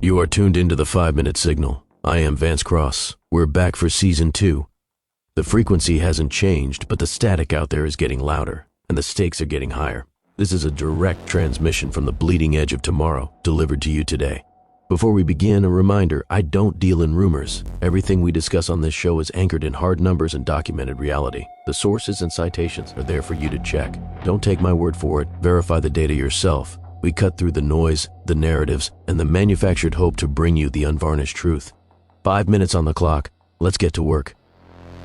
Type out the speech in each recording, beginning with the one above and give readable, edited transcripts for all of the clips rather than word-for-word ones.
You are tuned into the 5-Minute Signal. I am Vance Kross. We're back for Season 2. The frequency hasn't changed, but the static out there is getting louder, and the stakes are getting higher. This is a direct transmission from the bleeding edge of tomorrow, delivered to you today. Before we begin, a reminder, I don't deal in rumors. Everything we discuss on this show is anchored in hard numbers and documented reality. The sources and citations are there for you to check. Don't take my word for it. Verify the data yourself. We cut through the noise, the narratives, and the manufactured hope to bring you the unvarnished truth. 5 minutes on the clock. Let's get to work.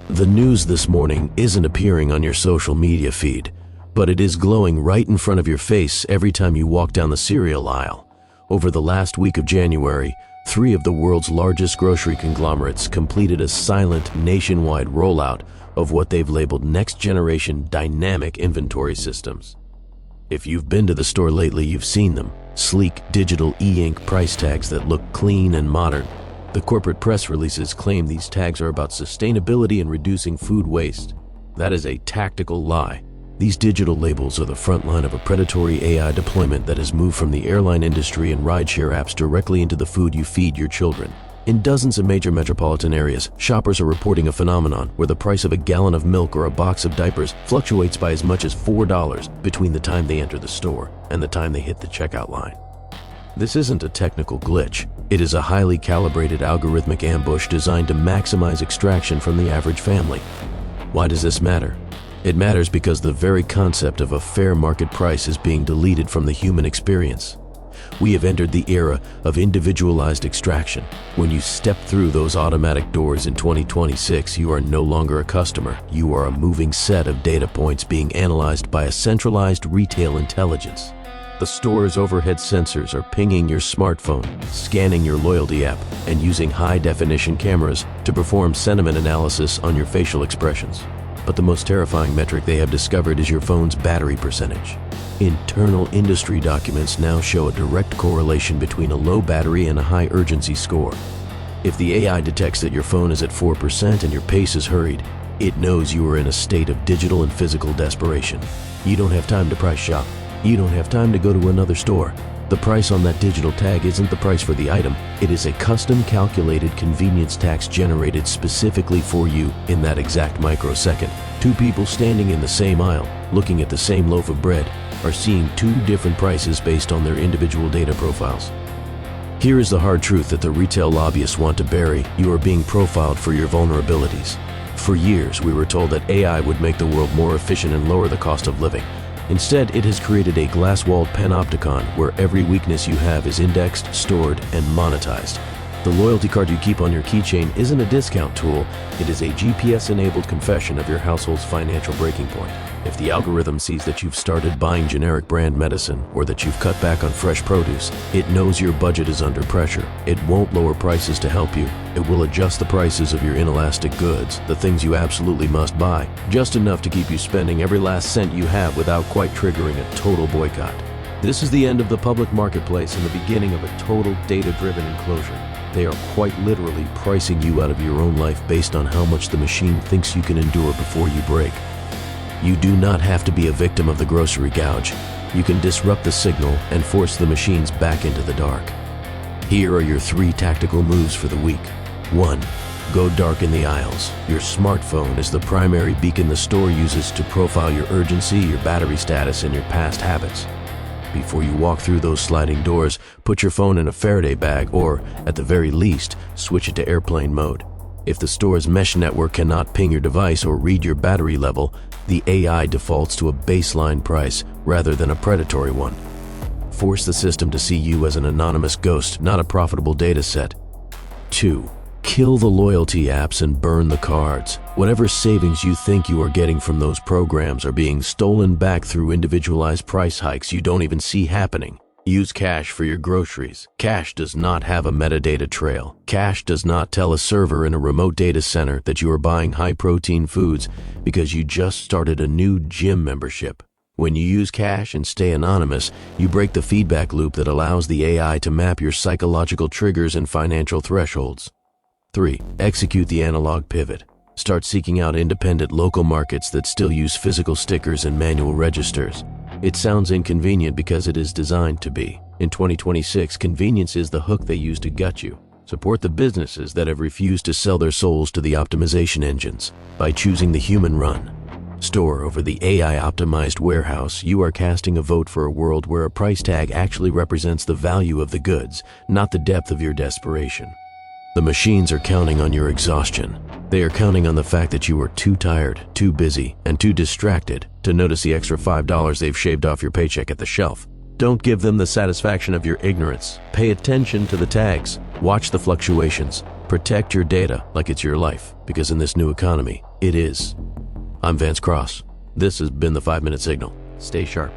The news this morning isn't appearing on your social media feed, but it is glowing right in front of your face every time you walk down the cereal aisle. Over the last week of January, 3 of the world's largest grocery conglomerates completed a silent nationwide rollout of what they've labeled next-generation dynamic inventory systems. If you've been to the store lately, you've seen them. Sleek digital e-ink price tags that look clean and modern. The corporate press releases claim these tags are about sustainability and reducing food waste. That is a tactical lie. These digital labels are the front line of a predatory AI deployment that has moved from the airline industry and rideshare apps directly into the food you feed your children. In dozens of major metropolitan areas, shoppers are reporting a phenomenon where the price of a gallon of milk or a box of diapers fluctuates by as much as $4 between the time they enter the store and the time they hit the checkout line. This isn't a technical glitch. It is a highly calibrated algorithmic ambush designed to maximize extraction from the average family. Why does this matter? It matters because the very concept of a fair market price is being deleted from the human experience. We have entered the era of individualized extraction. When you step through those automatic doors in 2026, you are no longer a customer. You are a moving set of data points being analyzed by a centralized retail intelligence. The store's overhead sensors are pinging your smartphone, scanning your loyalty app, and using high-definition cameras to perform sentiment analysis on your facial expressions. But the most terrifying metric they have discovered is your phone's battery percentage. Internal industry documents now show a direct correlation between a low battery and a high urgency score. If the AI detects that your phone is at 4% and your pace is hurried, it knows you are in a state of digital and physical desperation. You don't have time to price shop. You don't have time to go to another store. The price on that digital tag isn't the price for the item. It is a custom calculated convenience tax generated specifically for you in that exact microsecond. 2 people standing in the same aisle, looking at the same loaf of bread, are seeing 2 different prices based on their individual data profiles. Here is the hard truth that the retail lobbyists want to bury. You are being profiled for your vulnerabilities. For years, we were told that AI would make the world more efficient and lower the cost of living. Instead, it has created a glass-walled panopticon where every weakness you have is indexed, stored, and monetized. The loyalty card you keep on your keychain isn't a discount tool, it is a GPS-enabled confession of your household's financial breaking point. If the algorithm sees that you've started buying generic brand medicine or that you've cut back on fresh produce, it knows your budget is under pressure. It won't lower prices to help you. It will adjust the prices of your inelastic goods, the things you absolutely must buy, just enough to keep you spending every last cent you have without quite triggering a total boycott. This is the end of the public marketplace and the beginning of a total data-driven enclosure. They are quite literally pricing you out of your own life based on how much the machine thinks you can endure before you break. You do not have to be a victim of the grocery gouge. You can disrupt the signal and force the machines back into the dark. Here are your 3 tactical moves for the week. 1. Go dark in the aisles. Your smartphone is the primary beacon the store uses to profile your urgency, your battery status, and your past habits. Before you walk through those sliding doors, put your phone in a Faraday bag or, at the very least, switch it to airplane mode. If the store's mesh network cannot ping your device or read your battery level, the AI defaults to a baseline price rather than a predatory one. Force the system to see you as an anonymous ghost, not a profitable data set. 2. Kill the loyalty apps and burn the cards. Whatever savings you think you are getting from those programs are being stolen back through individualized price hikes you don't even see happening. Use Cash for your groceries. Cash does not have a metadata trail. Cash does not tell a server in a remote data center that you are buying high-protein foods because you just started a new gym membership. When you use Cash and stay anonymous, you break the feedback loop that allows the AI to map your psychological triggers and financial thresholds. 3. Execute the analog pivot. Start seeking out independent local markets that still use physical stickers and manual registers. It sounds inconvenient because it is designed to be. In 2026, convenience is the hook they use to gut you. Support the businesses that have refused to sell their souls to the optimization engines. By choosing the human run store over the AI-optimized warehouse, you are casting a vote for a world where a price tag actually represents the value of the goods, not the depth of your desperation. The machines are counting on your exhaustion. They are counting on the fact that you are too tired, too busy, and too distracted to notice the extra $5 they've shaved off your paycheck at the shelf. Don't give them the satisfaction of your ignorance. Pay attention to the tags. Watch the fluctuations. Protect your data like it's your life, because in this new economy, it is. I'm Vance Kross. This has been the 5-Minute Signal. Stay sharp.